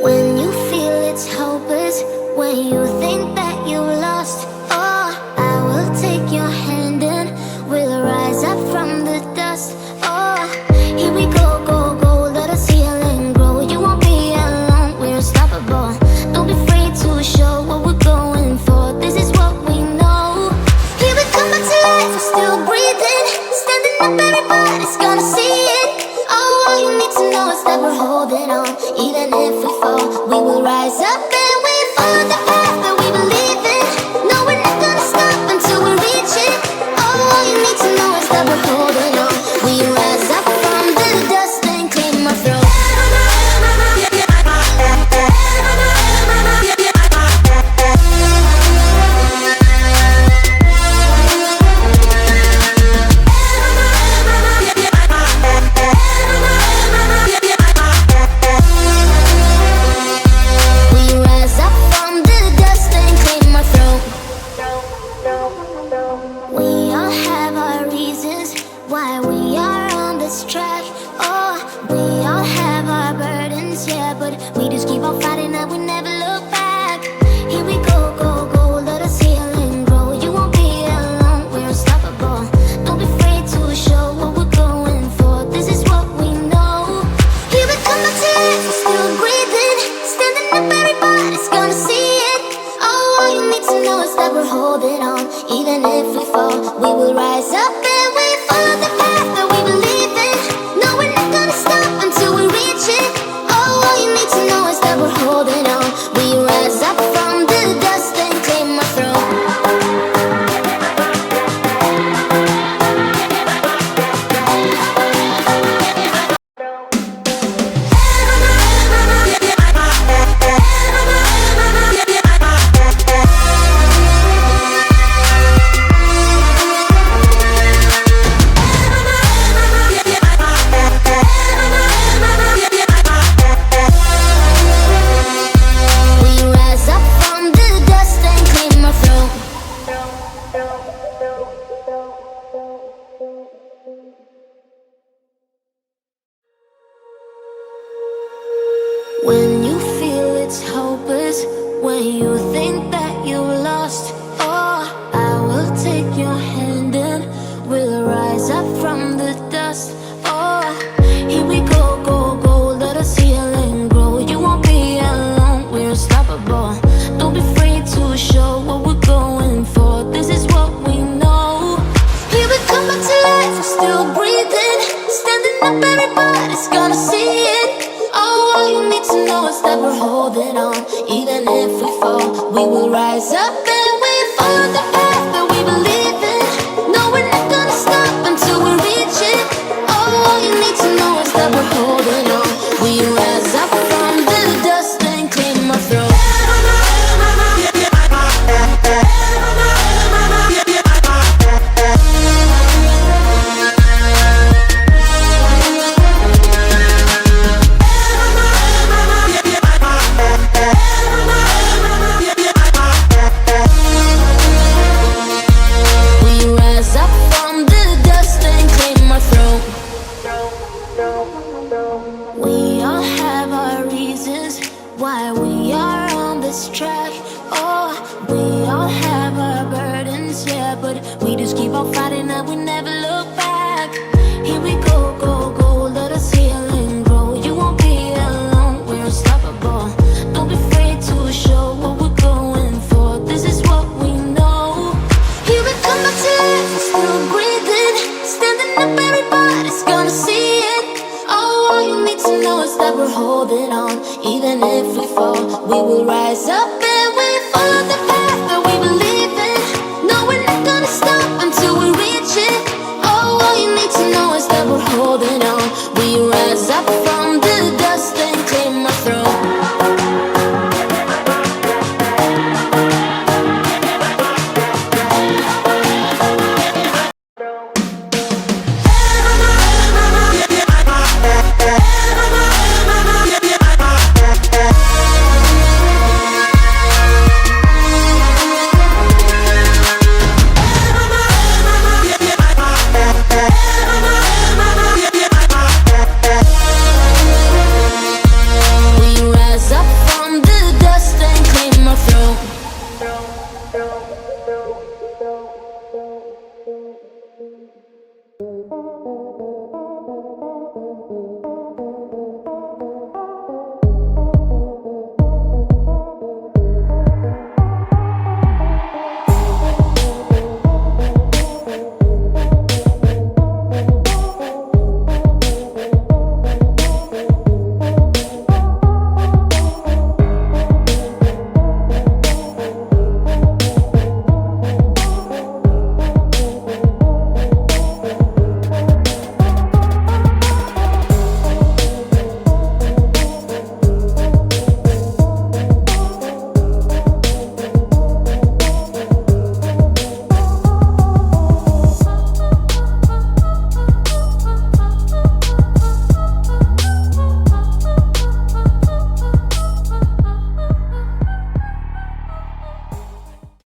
When you feel it's hopeless, when you think that you lost, oh, I will take your hand and we'll rise up from the dust. Oh, here we go, go, go, let us heal and grow. You won't be alone, we're unstoppable. Don't be afraid to show what we're going for. This is what we know. Here we come back to life, we're still breathing. Standing up, everybody's gonna see it. Oh, all you need to know is that we're holding on. Even if we fall, we will rise up and we follow the path that we believe in. No, we're not gonna stop until we reach it. Oh, all you need to know is that we're holding on. We rise up from the dust and claim our throne. Why we are on this track. Oh, we all have our burdens, yeah, but we just keep on fighting and we never look back. Here we go, go, go, let us heal and grow. You won't be alone, we're unstoppable. Don't be afraid to show what we're going for. This is what we know. Here we come back to life, we're still breathing. Standing up, everybody's gonna see it. Oh, all you need to know is that we're holding on. Even if we fall, we will rise up and we follow the path that we believe in. No, we're not gonna stop until we reach it. Oh, all you need to know is that we're holding on. We rise up from the dust and claim our throne. When you feel it's hopeless, when you think that you lost, oh, I will take your hand and we'll rise up from the dust. Oh, here we go, go, go, let us heal and grow. You won't be alone, we're unstoppable. Don't be afraid to show what we're going for. This is what we know. Here we come back to life, we're still breathing. Standing up, everybody's gonna see it. Oh, all you need to know is that we're holding on. Even if we fall, we will rise up and we follow the path that we believe in. No, we're not gonna stop until we reach it. Oh, all you need to know is that we're holding on. We rise up from the dust and claim our throne. We all have our reasons why we are on this track. Oh, we all have our burdens, yeah, but we just keep on fighting and we never look back. Here we go, go, go, let us heal and grow. You won't be alone, we're unstoppable. Don't be afraid to show what we're going for. This is what we know. Here we come back to life, we're still breathing. Standing up, everybody's gonna see it. Oh, all you need to know is that we're holding on. Even if we fall, we will rise up.